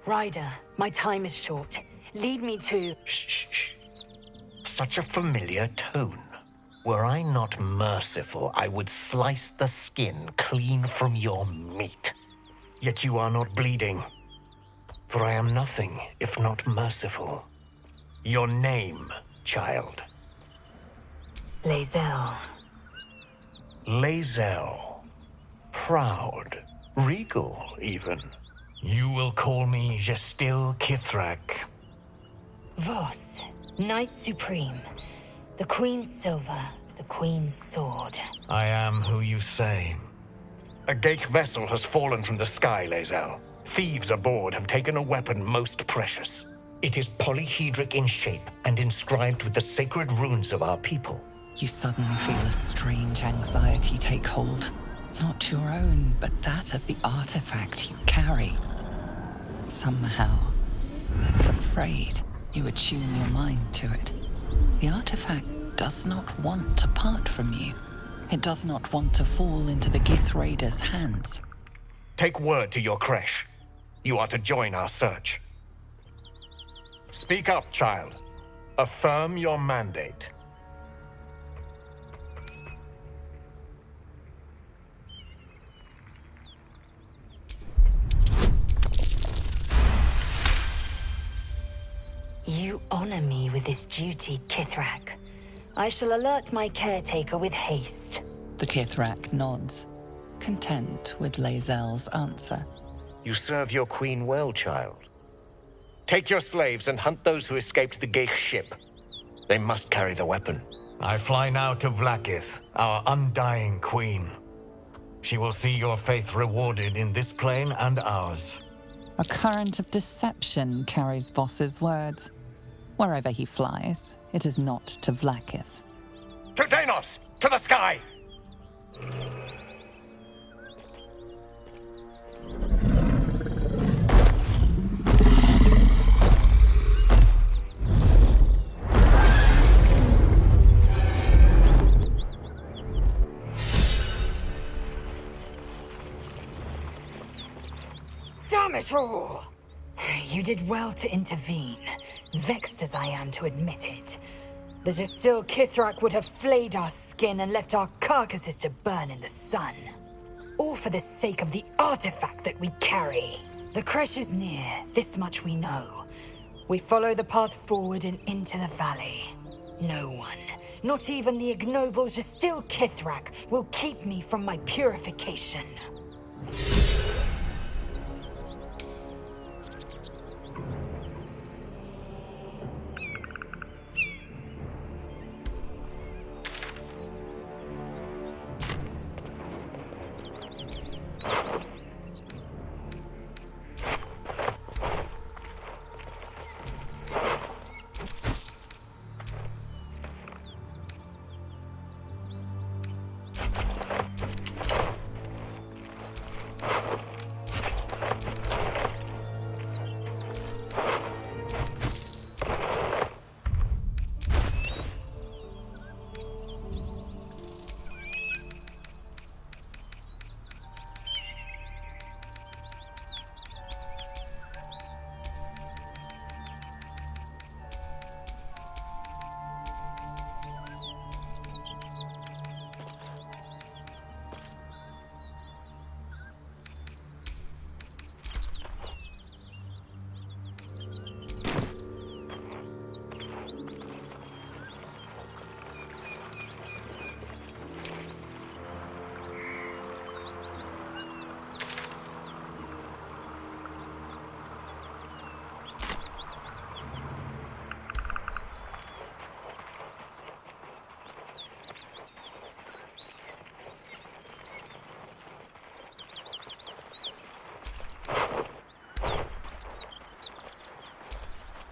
Ryder, my time is short. Lead me to... Shh. Such a familiar tone. Were I not merciful, I would slice the skin clean from your meat. Yet you are not bleeding. For I am nothing if not merciful. Your name, child? Lae'zel. Lae'zel. Proud. Regal, even. You will call me Gestil Kithrak. Voss, Knight Supreme. The Queen's silver, the Queen's sword. I am who you say. A Geich vessel has fallen from the sky, Lae'zel. Thieves aboard have taken a weapon most precious. It is polyhedric in shape and inscribed with the sacred runes of our people. You suddenly feel a strange anxiety take hold. Not your own, but that of the artifact you carry. Somehow, it's afraid. You attune your mind to it. The artifact does not want to part from you. It does not want to fall into the Gith Raiders' hands. Take word to your creche. You are to join our search. Speak up, child. Affirm your mandate. You honor me with this duty, Kithrak. I shall alert my caretaker with haste. The Kithrak nods, content with Lae'zel's answer. You serve your queen well, child. Take your slaves and hunt those who escaped the Geich ship. They must carry the weapon. I fly now to Vlaakith, our undying queen. She will see your faith rewarded in this plane and ours. A current of deception carries Voss's words. Wherever he flies, it is not to Vlaakith. To Danos! To the sky! Damn it all! You did well to intervene, vexed as I am to admit it. The Gestil Kithrak would have flayed our skin and left our carcasses to burn in the sun. All for the sake of the artifact that we carry. The creche is near, this much we know. We follow the path forward and into the valley. No one, not even the ignoble Gestil Kithrak, will keep me from my purification.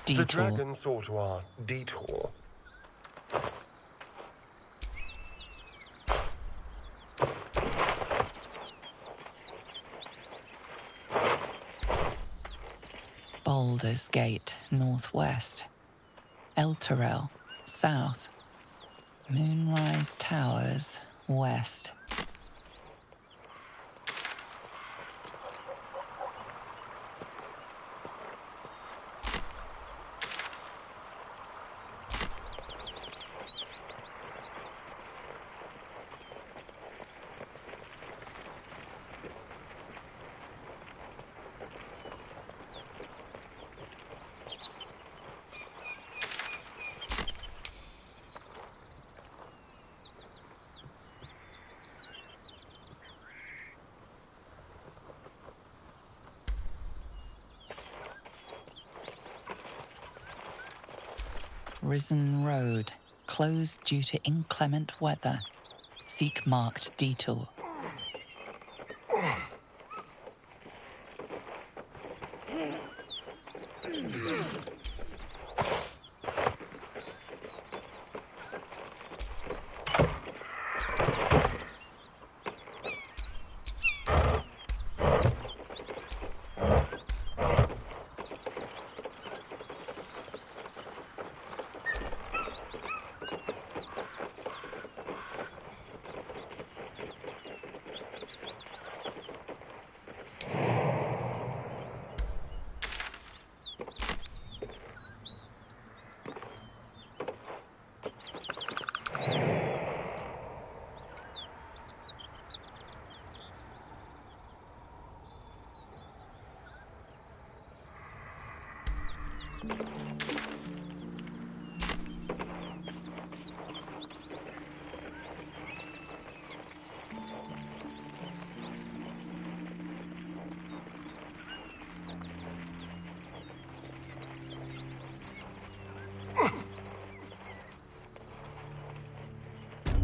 Detour. The dragon saw to our detour. Baldur's Gate, northwest. Elturel, south. Moonrise Towers, west. Risen Road, closed due to inclement weather. Seek marked detour.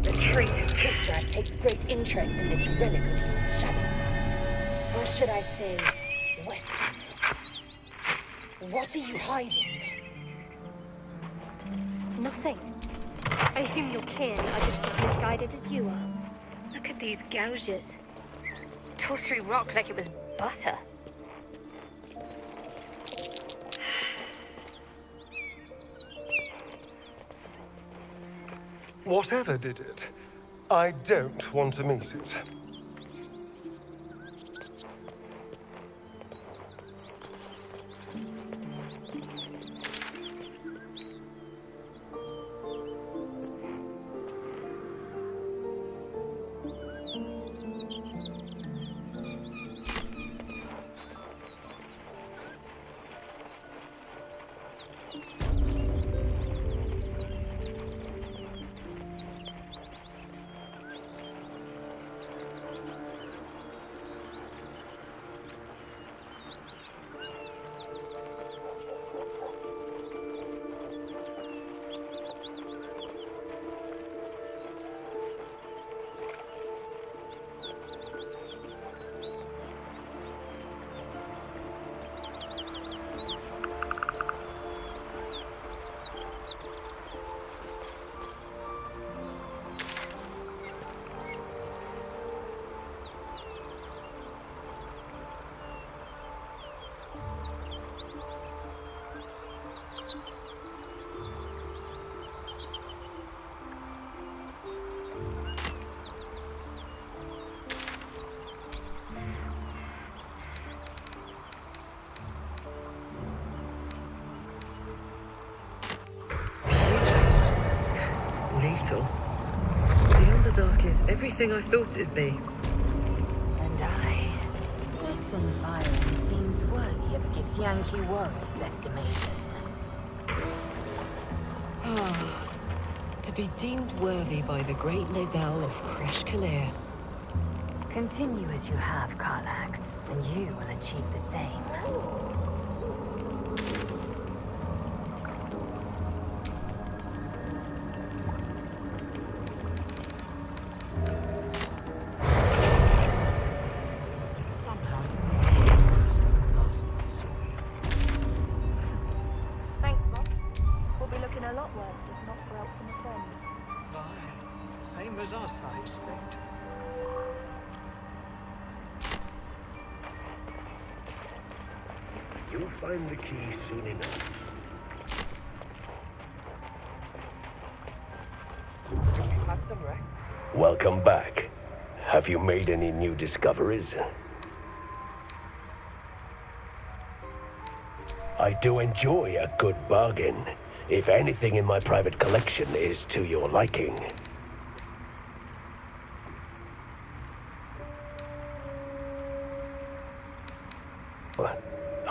The traitor Kithrak takes great interest in this relic of yours, Shadowheart. Or should I say, weapon? What are you hiding? Nothing. I assume your kin are just as misguided as you are. Look at these gouges. Tore through rock like it was butter. Whatever did it, I don't want to meet it. Lethal. Beyond the Dark is everything I thought it'd be. And I. This environment seems worthy of a Githyanki warrior's estimation. To be deemed worthy by the great Lizelle of Kresh Kalir. Continue as you have, Karlak, and you will achieve the same. Thanks, Bob. We'll be looking a lot worse if not for help from a friend. Aye, same as us, I expect. You'll find the key soon enough. Had some rest. Welcome back. Have you made any new discoveries? I do enjoy a good bargain, if anything in my private collection is to your liking.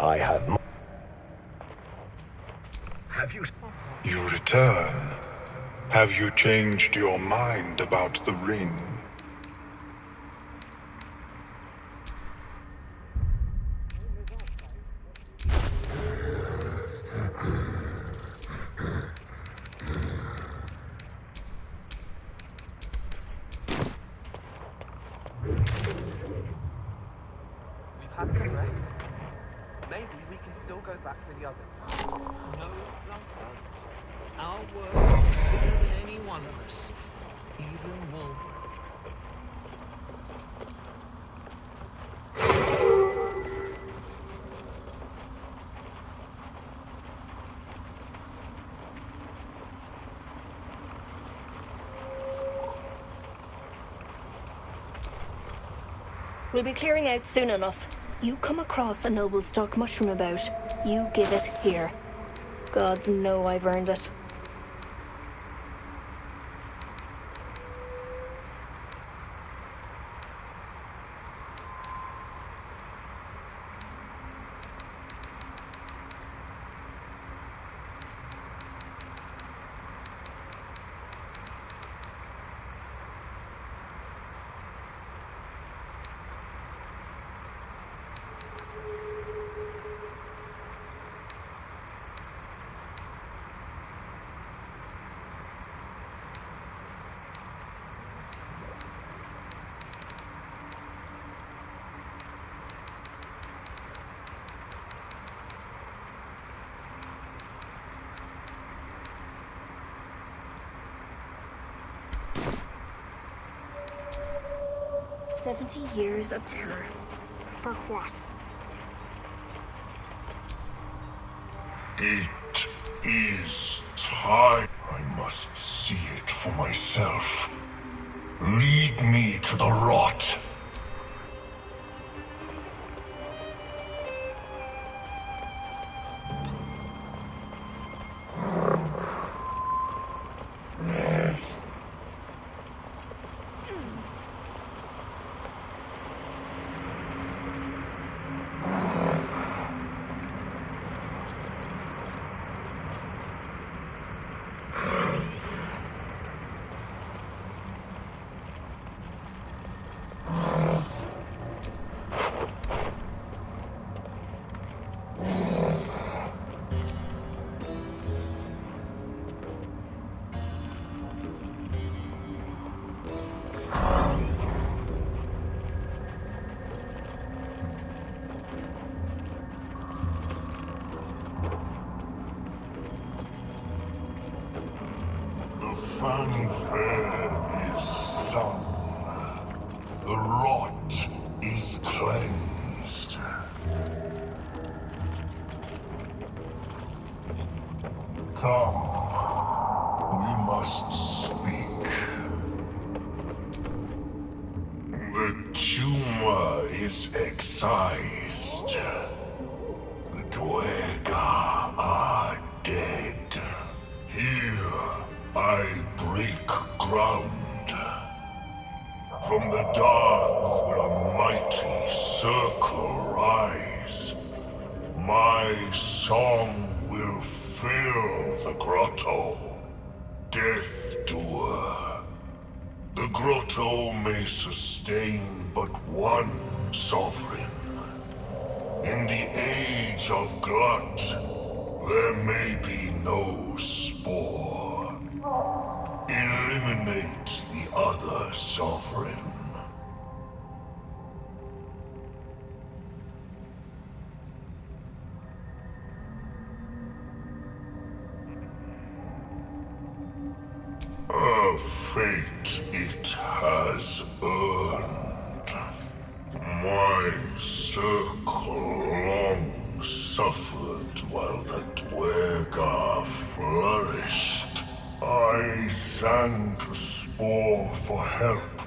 I have... Have you... You return. Have you changed your mind about the ring? No, Blackbird. Our work is bigger than any one of us, even Walbrook. We'll be clearing out soon enough. You come across a noble stock mushroom about, you give it here. Gods know I've earned it. $70 of terror. For what? It is time. I must see it for myself. Lead me to the rot. Fanfare is sung. The rot is cleansed. Come, we must speak. The tumor is excised. The Dwerga are dead. Here I break ground. From the dark will a mighty circle rise. My song will fill the grotto. Death doer. The grotto may sustain but one sovereign. In the age of glut, there may be no spore. Eliminate the other sovereign. A fate it has earned. My circle long suffered while the Dwerga flourished. I sang to Spore for help,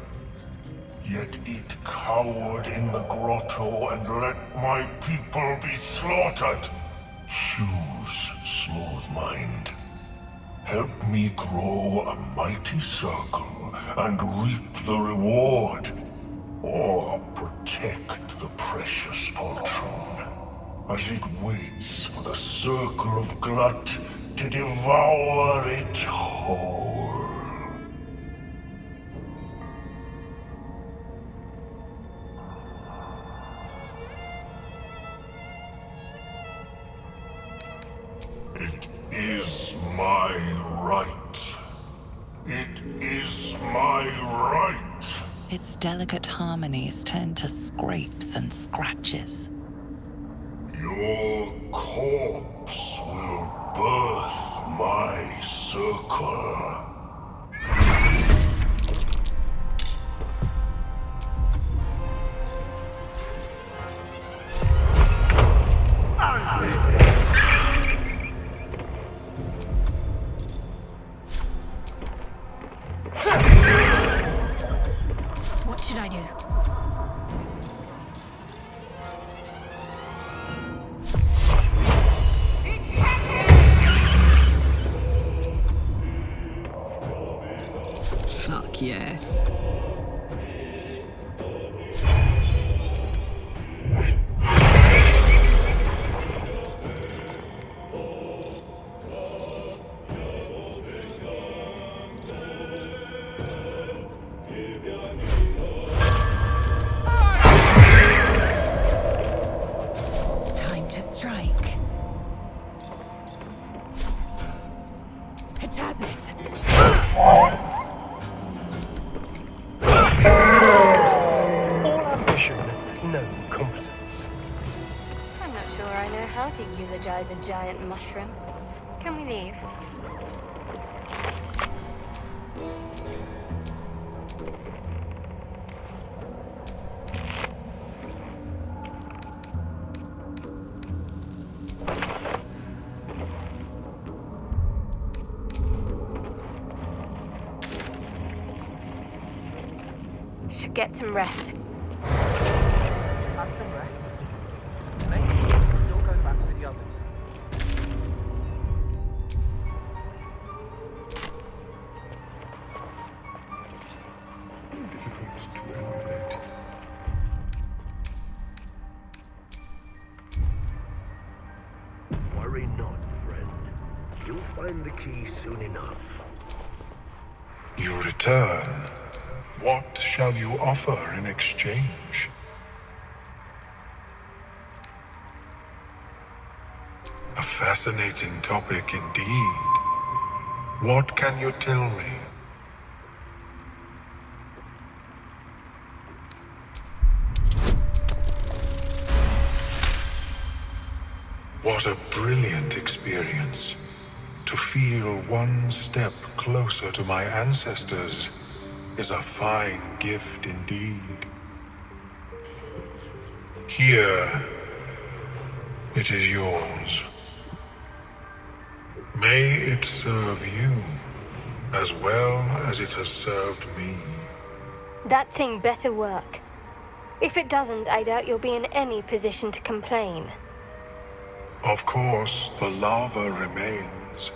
yet it cowered in the grotto and let my people be slaughtered. Choose, smooth mind. Help me grow a mighty circle and reap the reward, or protect the precious poltroon as it waits for the circle of glut to devour it whole. It is my right. It is my right. Its delicate harmonies turn to scrapes and scratches. Your corpse will birth my circle. What should I do? Fuck yes. Time to strike. Hatazith! All ambition, no competence. I'm not sure I know how to eulogize a giant mushroom. Can we leave? Should get some rest. Have some rest. Maybe we can still go back for the others. Difficult to emulate. Worry not, friend. You'll find the key soon enough. You return. What shall you offer in exchange? A fascinating topic indeed. What can you tell me? What a brilliant experience. To feel one step closer to my ancestors is a fine gift indeed. Here, it is yours. May it serve you as well as it has served me. That thing better work. If it doesn't, I doubt you'll be in any position to complain. Of course, the lava remains.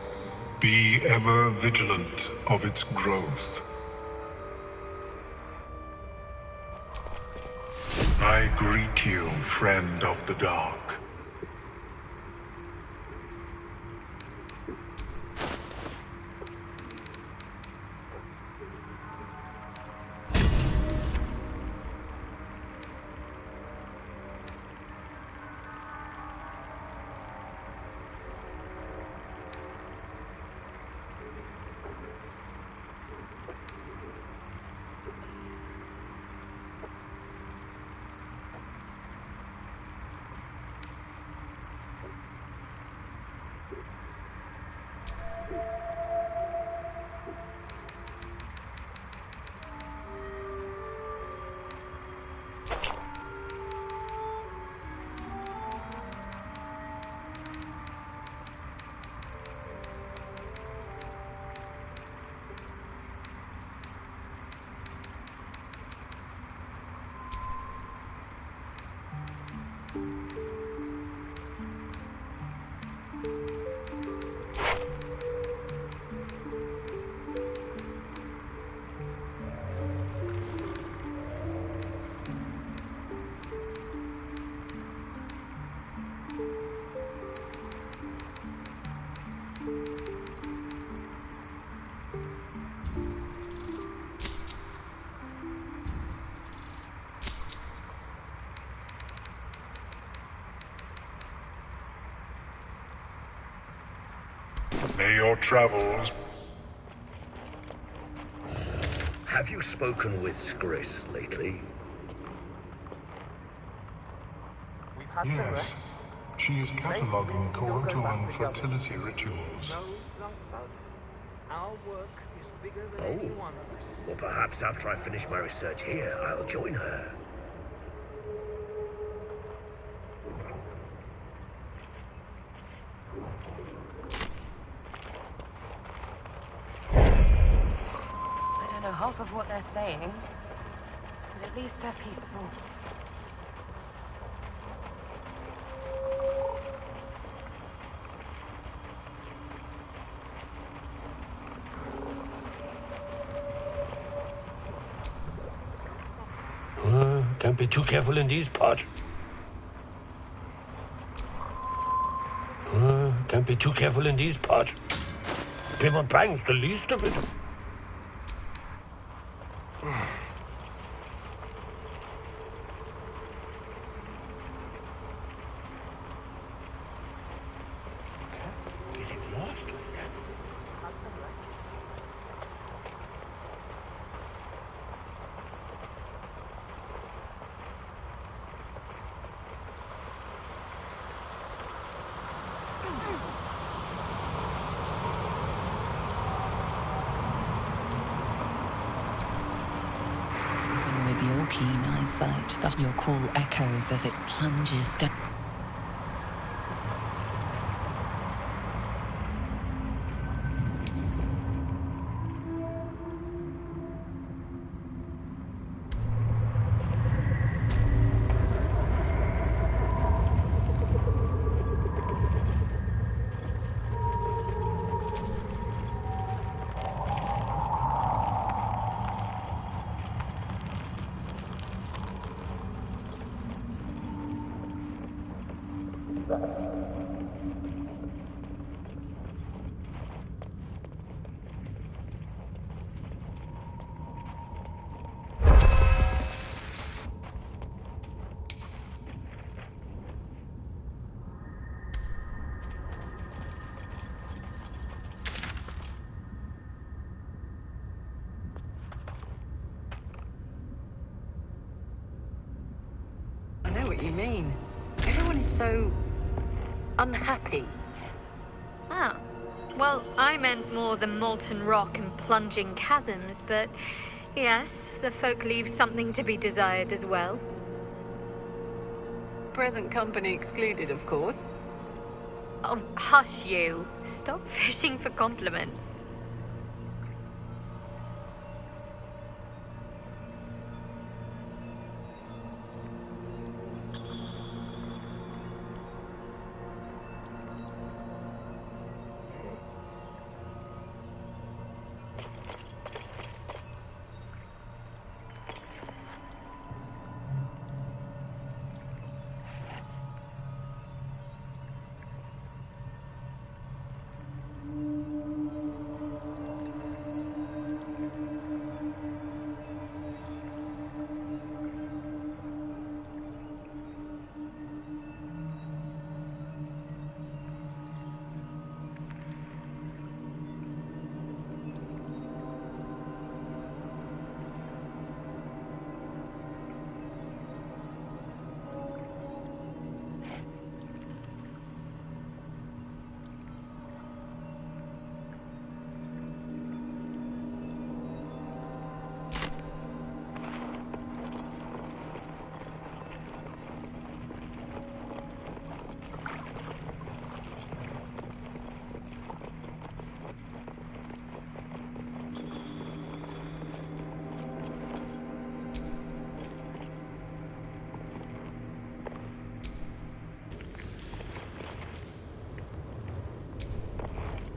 Be ever vigilant of its growth. I greet you, friend of the dark. May your travels... Have you spoken with Skris lately? We've had some Yes. rest. She She is cataloging Korutuan fertility rituals. Our work is bigger than any one of us. Well, perhaps after I finish my research here, I'll join her. I don't know half of what they're saying, but at least they're peaceful. Don't be too careful in these parts. Don't be too careful in these parts. People bangs the least of it. Getting lost with that. With your keen eyesight, your call echoes as it plunges down. I know what you mean. Everyone is so unhappy. Ah. Well, I meant more the molten rock and plunging chasms, but yes, the folk leave something to be desired as well. Present company excluded, of course. Oh, hush you. Stop fishing for compliments.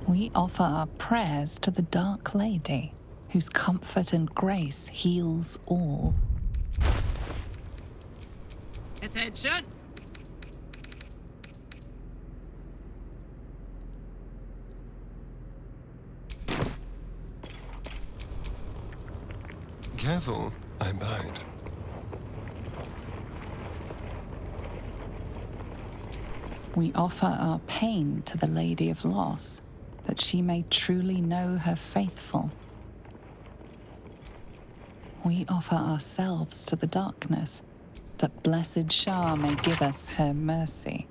We offer our prayers to the Dark Lady, whose comfort and grace heals all. Attention! Careful, I bite. We offer our pain to the Lady of Loss, that she may truly know her faithful. We offer ourselves to the darkness, that blessed Shah may give us her mercy.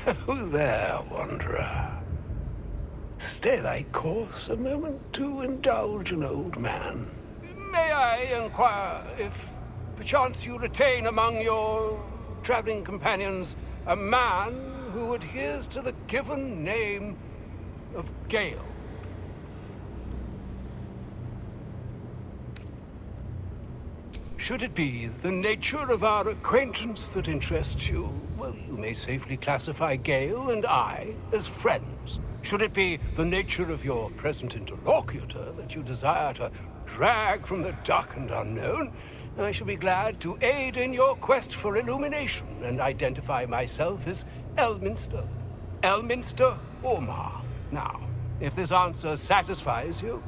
Oh, there, wanderer. Stay thy course a moment to indulge an old man. May I inquire if perchance you retain among your traveling companions a man who adheres to the given name of Gale? Should it be the nature of our acquaintance that interests you, well, you may safely classify Gale and I as friends. Should it be the nature of your present interlocutor that you desire to drag from the dark and unknown, I shall be glad to aid in your quest for illumination and identify myself as Elminster. Elminster Ormar. Now, if this answer satisfies you,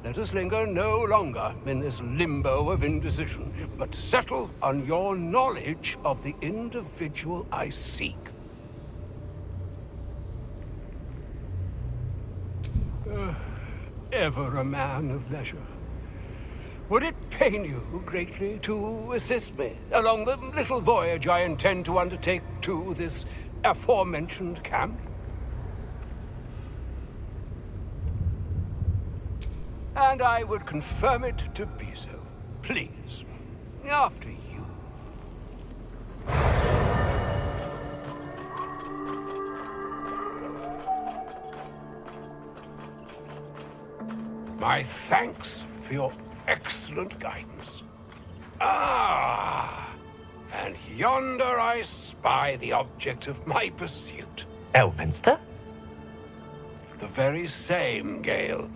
let us linger no longer in this limbo of indecision, but settle on your knowledge of the individual I seek. Ever a man of leisure. Would it pain you greatly to assist me along the little voyage I intend to undertake to this aforementioned camp? And I would confirm it to be so. Please, after you. My thanks for your excellent guidance. Ah, and yonder I spy the object of my pursuit. Elminster? The very same, Gale.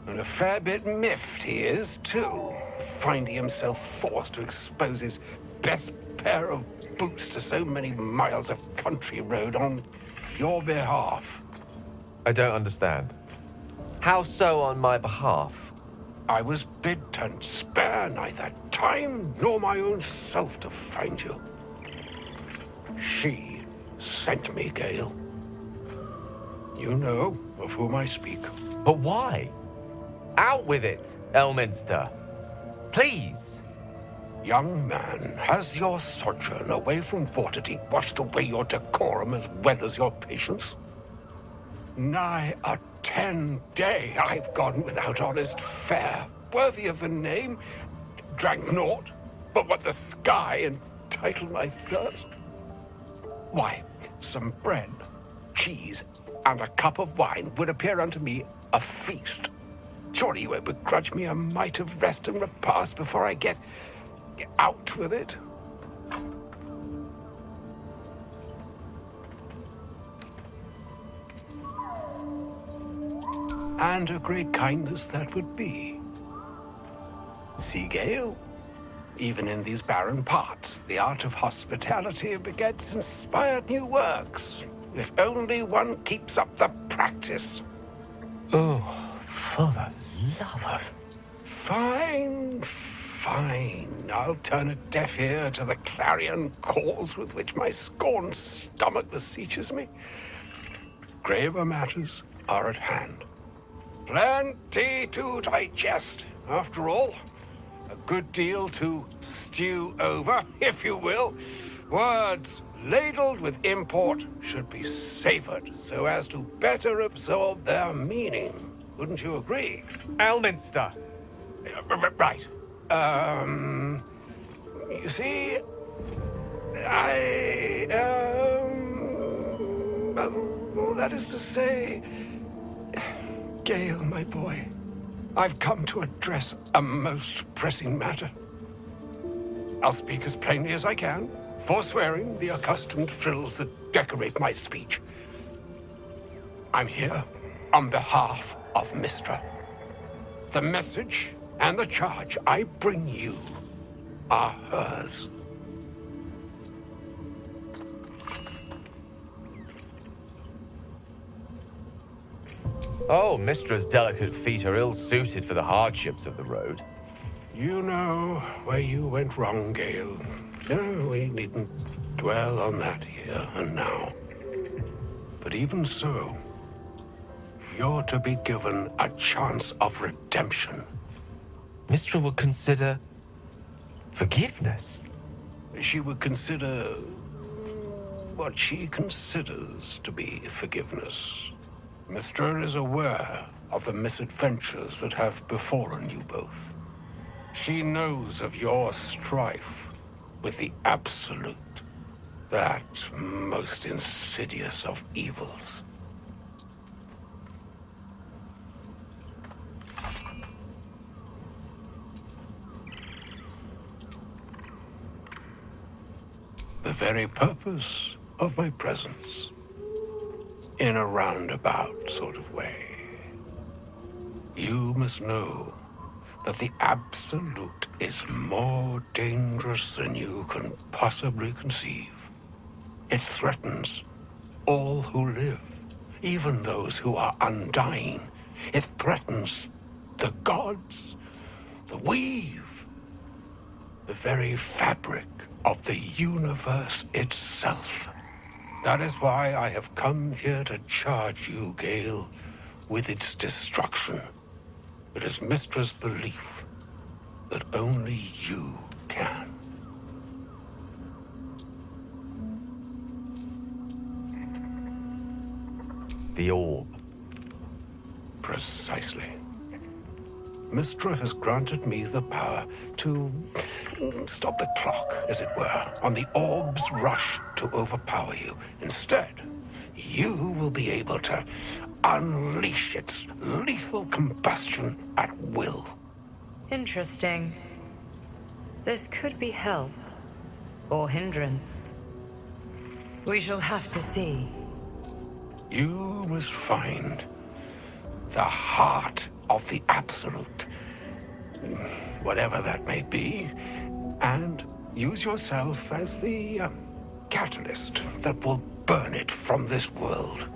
And a fair bit miffed he is, too, finding himself forced to expose his best pair of boots to so many miles of country road on your behalf. I don't understand. How so on my behalf? I was bid to spare neither time nor my own self to find you. She sent me, Gale. You know of whom I speak. But why? Out with it, Elminster. Please. Young man, has your sojourn away from Waterdeep washed away your decorum as well as your patience? Nigh a 10-day I've gone without honest fare, worthy of the name, drank naught but what the sky entitled my thirst. Why, some bread, cheese, and a cup of wine would appear unto me a feast. Surely you won't begrudge me a mite of rest and repast before I get out with it. And a great kindness that would be. See, Gale, even in these barren parts, the art of hospitality begets inspired new works, if only one keeps up the practice. Oh, for the love of... Fine, fine. I'll turn a deaf ear to the clarion calls with which my scorned stomach beseeches me. Graver matters are at hand. Plenty to digest, after all. A good deal to stew over, if you will. Words ladled with import should be savored so as to better absorb their meaning. Wouldn't you agree? Elminster. Right. You see, that is to say, Gale, my boy, I've come to address a most pressing matter. I'll speak as plainly as I can, forswearing the accustomed frills that decorate my speech. I'm here on behalf of Mystra. The message and the charge I bring you are hers. Oh, Mistra's delicate feet are ill-suited for the hardships of the road. You know where you went wrong, Gale. No, we needn't dwell on that here and now. But even so, you're to be given a chance of redemption. Mistra would consider forgiveness. She would consider what she considers to be forgiveness. Mystra is aware of the misadventures that have befallen you both. She knows of your strife with the Absolute, that most insidious of evils. The very purpose of my presence, in a roundabout sort of way. You must know that the Absolute is more dangerous than you can possibly conceive. It threatens all who live, even those who are undying. It threatens the gods, the weave, the very fabric of the universe itself. That is why I have come here to charge you, Gale, with its destruction. It is Mystra's belief that only you can. The orb. Precisely. Mystra has granted me the power to stop the clock, as it were, on the orb's rush to overpower you. Instead, you will be able to unleash its lethal combustion at will. Interesting. This could be help, or hindrance. We shall have to see. You must find the heart of the Absolute, whatever that may be, and use yourself as the catalyst that will burn it from this world.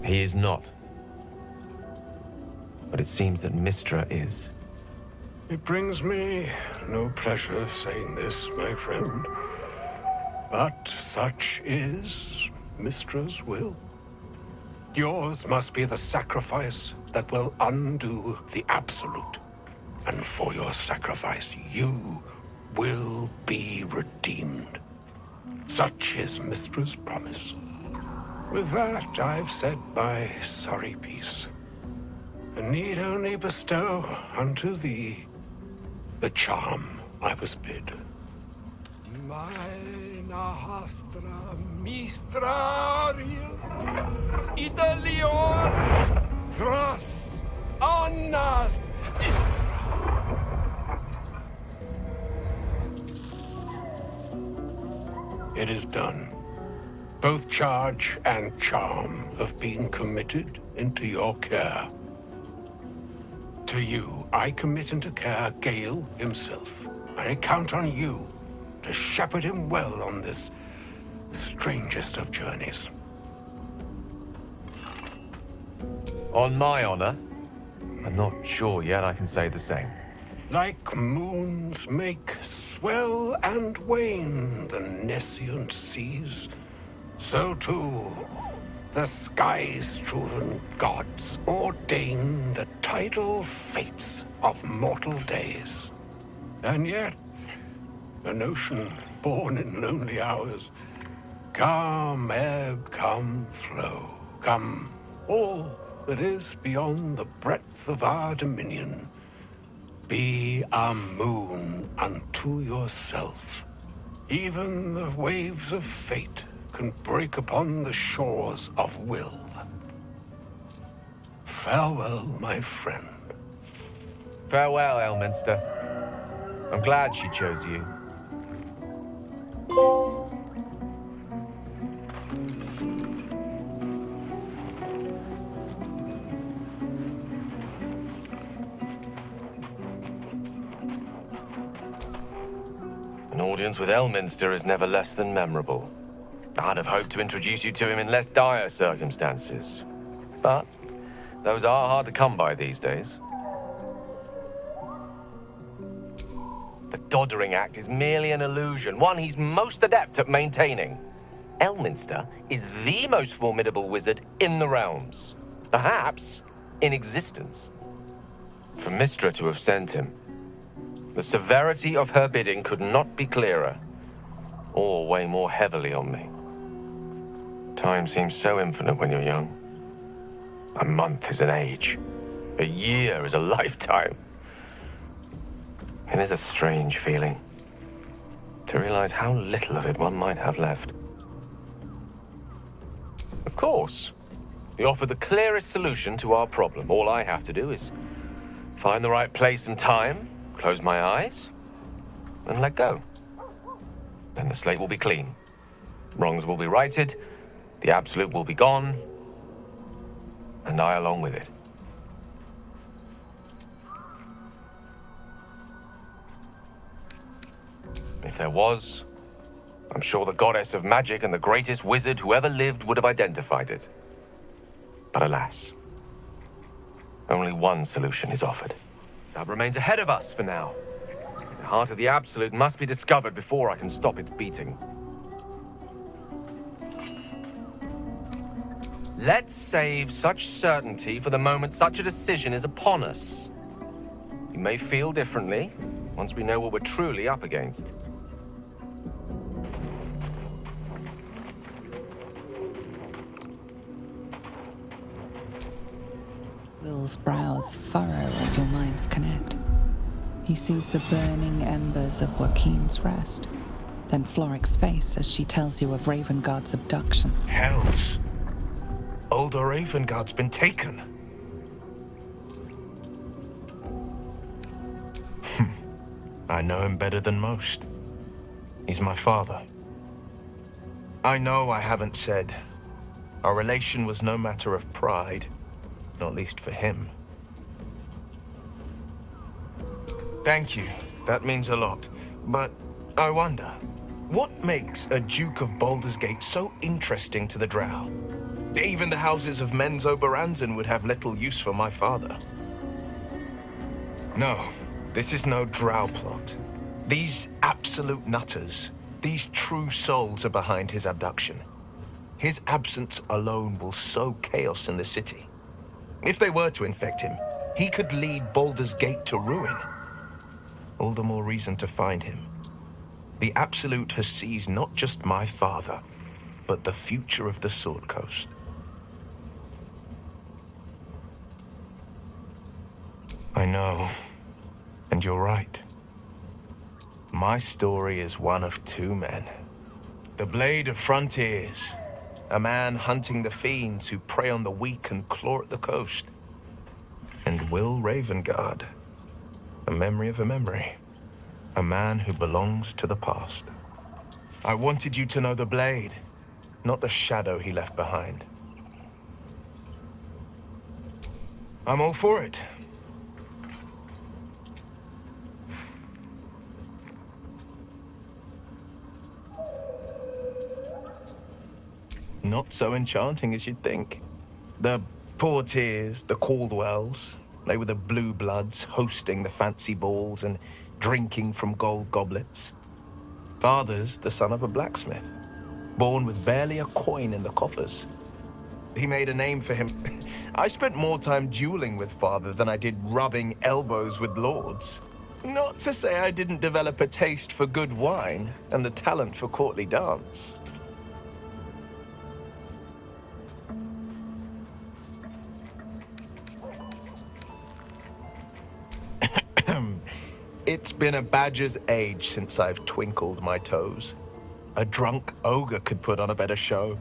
He is not. But it seems that Mystra is. It brings me no pleasure saying this, my friend. But such is Mystra's will. Yours must be the sacrifice that will undo the Absolute. And for your sacrifice, you will be redeemed. Such is Mystra's promise. With that, I've said my sorry piece, and need only bestow unto thee the charm I was bid. Hastra mistrario Italion Thras Annas. It is done. Both charge and charm have been committed into your care. To you, I commit into care Gale himself. I count on you to shepherd him well on this strangest of journeys. On my honor, I'm not sure yet I can say the same. Like moons make swell and wane the nescient seas, so too the sky-strewn gods ordain the tidal fates of mortal days. And yet, an ocean born in lonely hours, come ebb, come flow, come all that is beyond the breadth of our dominion. Be a moon unto yourself. Even the waves of fate can break upon the shores of will. Farewell, my friend. Farewell, Elminster. I'm glad she chose you. An audience with Elminster is never less than memorable. I'd have hoped to introduce you to him in less dire circumstances. But those are hard to come by these days. The Doddering Act is merely an illusion, one he's most adept at maintaining. Elminster is the most formidable wizard in the realms. Perhaps in existence. For Mystra to have sent him. The severity of her bidding could not be clearer, or weigh more heavily on me. Time seems so infinite when you're young. A month is an age. A year is a lifetime. It is a strange feeling to realize how little of it one might have left. Of course, you offer the clearest solution to our problem. All I have to do is find the right place and time, close my eyes, and let go. Then the slate will be clean. Wrongs will be righted, the absolute will be gone, and I along with it. If there was, I'm sure the goddess of magic and the greatest wizard who ever lived would have identified it. But alas, only one solution is offered. That remains ahead of us for now. The heart of the absolute must be discovered before I can stop its beating. Let's save such certainty for the moment such a decision is upon us. We may feel differently once we know what we're truly up against. Will's brows furrow as your minds connect. He sees the burning embers of Joaquin's rest, then Floric's face as she tells you of Ravengard's abduction. Hells! Older Ravengard's been taken. I know him better than most. He's my father. I know I haven't said. Our relation was no matter of pride. Not least for him. Thank you. That means a lot. But I wonder, what makes a Duke of Baldur's Gate so interesting to the Drow? Even the houses of Menzoberranzan would have little use for my father. No, this is no Drow plot. These absolute nutters, these true souls are behind his abduction. His absence alone will sow chaos in the city. If they were to infect him, he could lead Baldur's Gate to ruin. All the more reason to find him. The Absolute has seized not just my father, but the future of the Sword Coast. I know, and you're right. My story is one of two men. The Blade of Frontiers. A man hunting the fiends who prey on the weak and claw at the coast. And Will Ravengard, a memory of a memory. A man who belongs to the past. I wanted you to know the Blade, not the shadow he left behind. I'm all for it. Not so enchanting as you'd think. The Portiers, the Caldwells, they were the blue bloods hosting the fancy balls and drinking from gold goblets. Father's the son of a blacksmith, born with barely a coin in the coffers. He made a name for him. I spent more time dueling with father than I did rubbing elbows with lords. Not to say I didn't develop a taste for good wine and the talent for courtly dance. It's been a badger's age since I've twinkled my toes. A drunk ogre could put on a better show.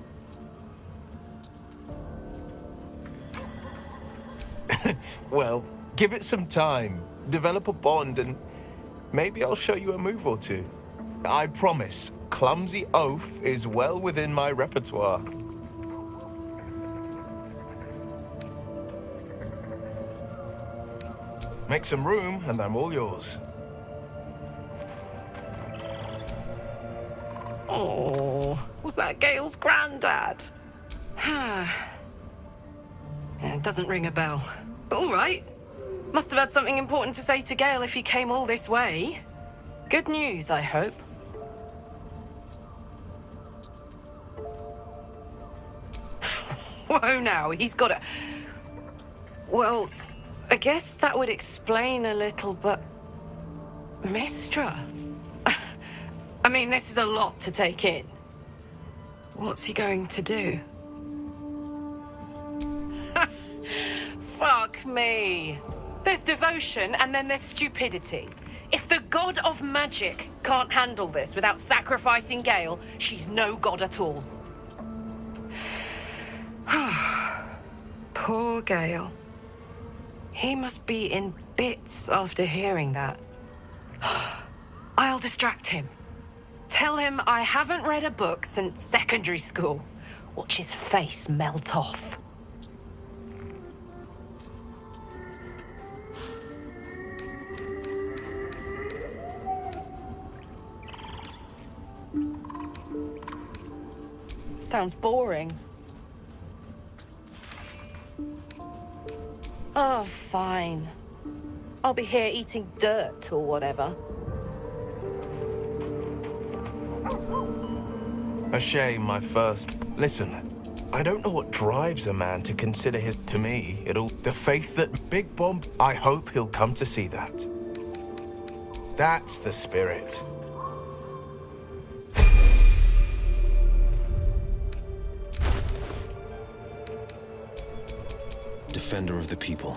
Well, give it some time, develop a bond, and maybe I'll show you a move or two. I promise, clumsy oaf is well within my repertoire. Make some room, and I'm all yours. Oh, was that Gale's granddad? It doesn't ring a bell. But all right. Must have had something important to say to Gale if he came all this way. Good news, I hope. Whoa now, he's got a... Well, I guess that would explain a little, but... Mistra? I mean, this is a lot to take in. What's he going to do? Fuck me. There's devotion and then there's stupidity. If the god of magic can't handle this without sacrificing Gale, she's no god at all. Poor Gale. He must be in bits after hearing that. I'll distract him. Tell him I haven't read a book since secondary school. Watch his face melt off. Sounds boring. Oh, fine. I'll be here eating dirt or whatever. A shame my first... Listen, I don't know what drives a man to consider his... To me, it'll... The faith that... Big Bomb, I hope he'll come to see that. That's the spirit. Defender of the people.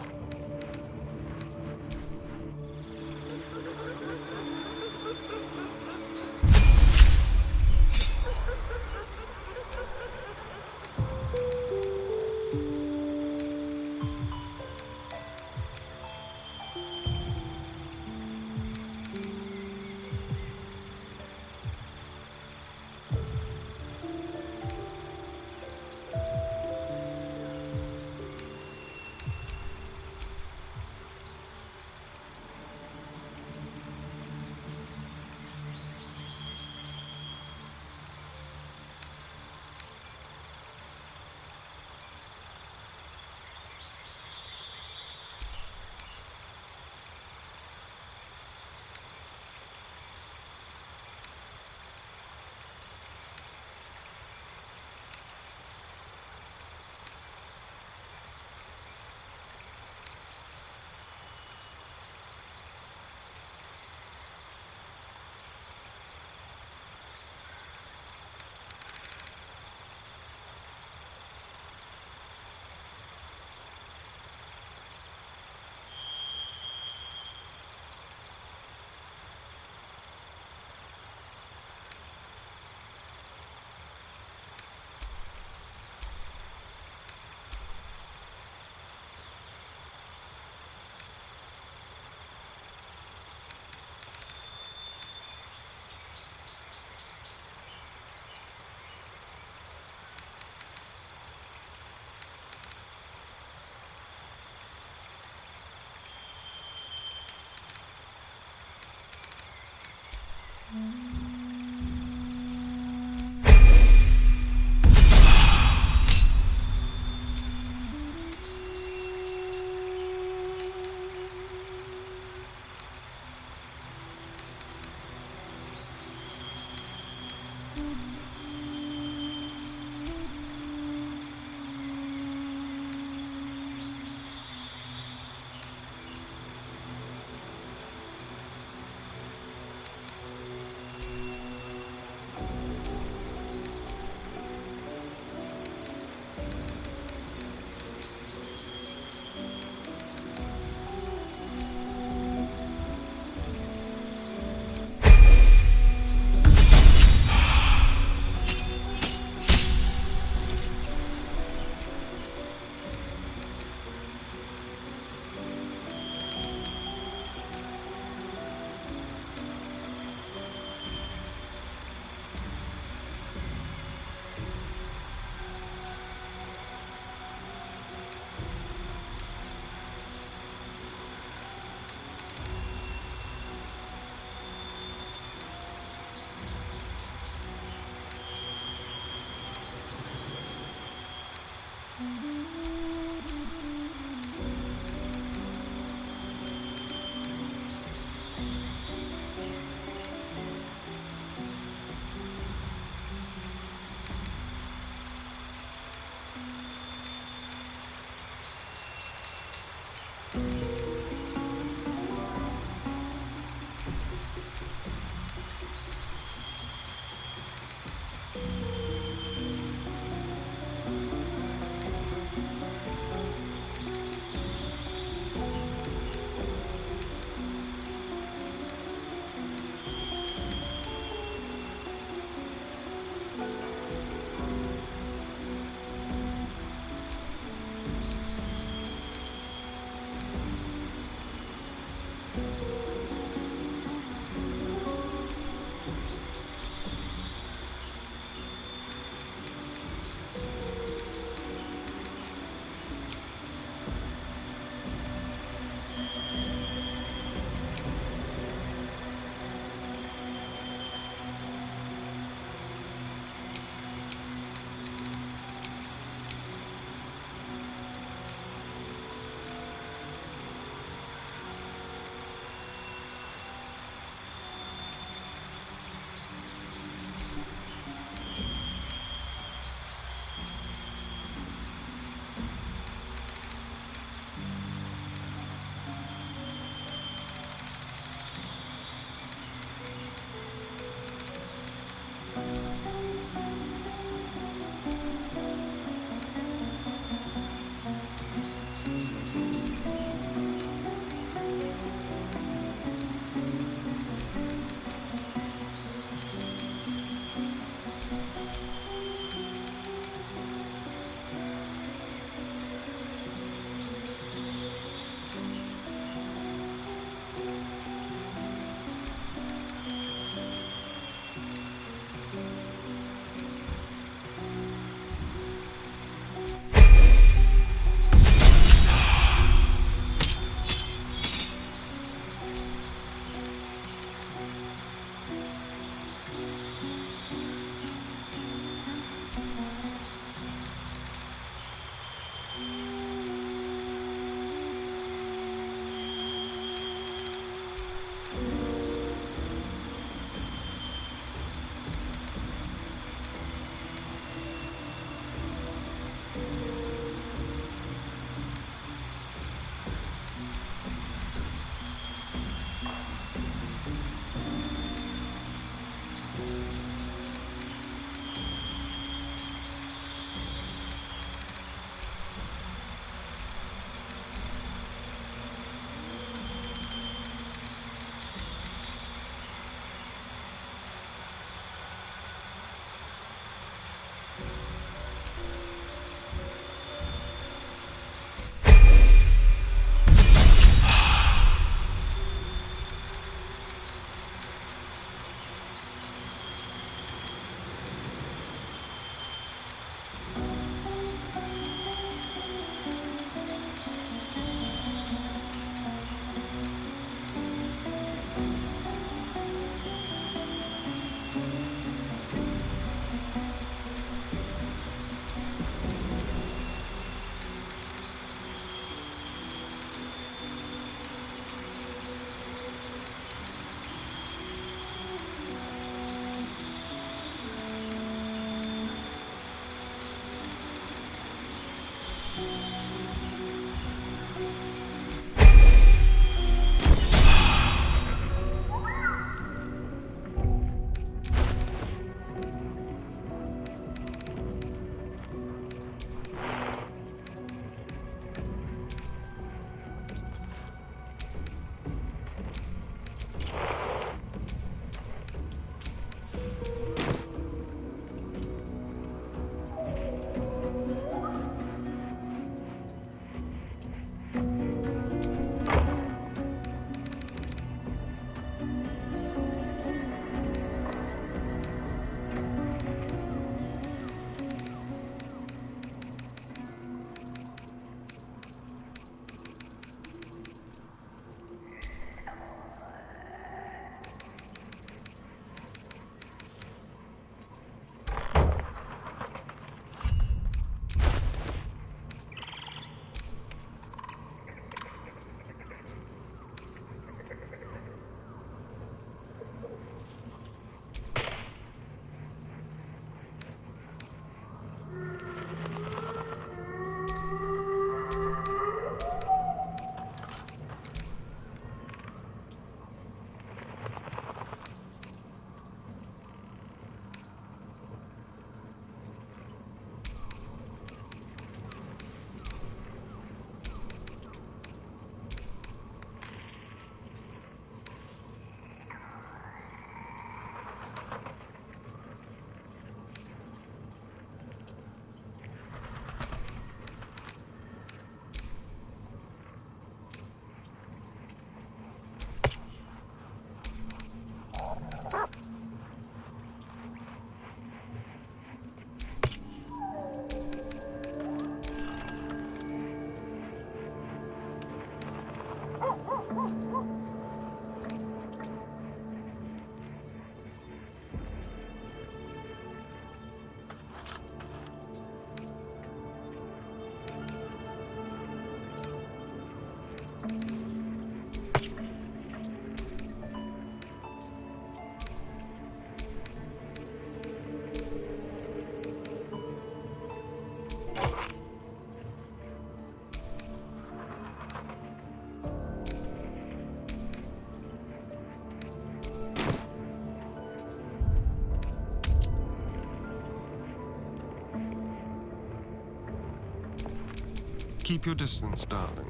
Keep your distance, darling.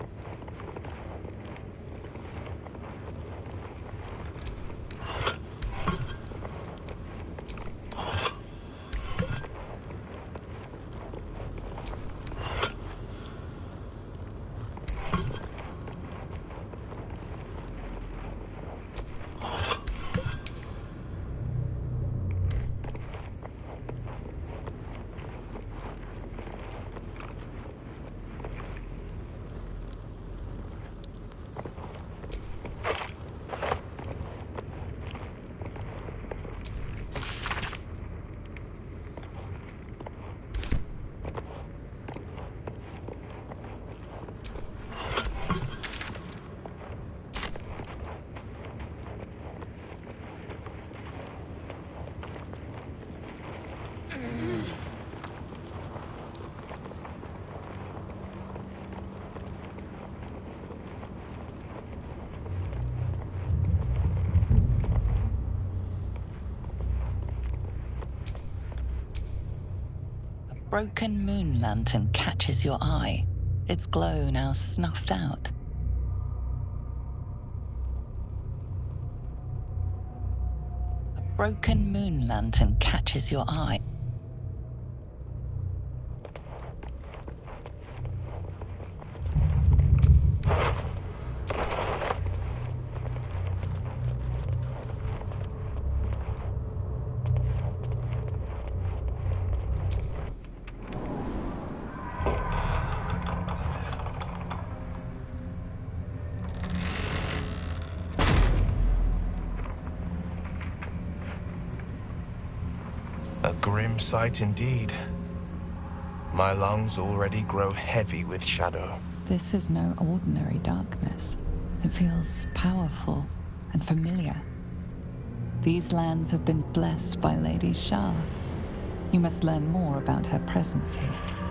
Broken moon lantern catches your eye, its glow now snuffed out. A broken moon lantern catches your eye. A grim sight indeed. My lungs already grow heavy with shadow. This is no ordinary darkness. It feels powerful and familiar. These lands have been blessed by Lady Shah. You must learn more about her presence here.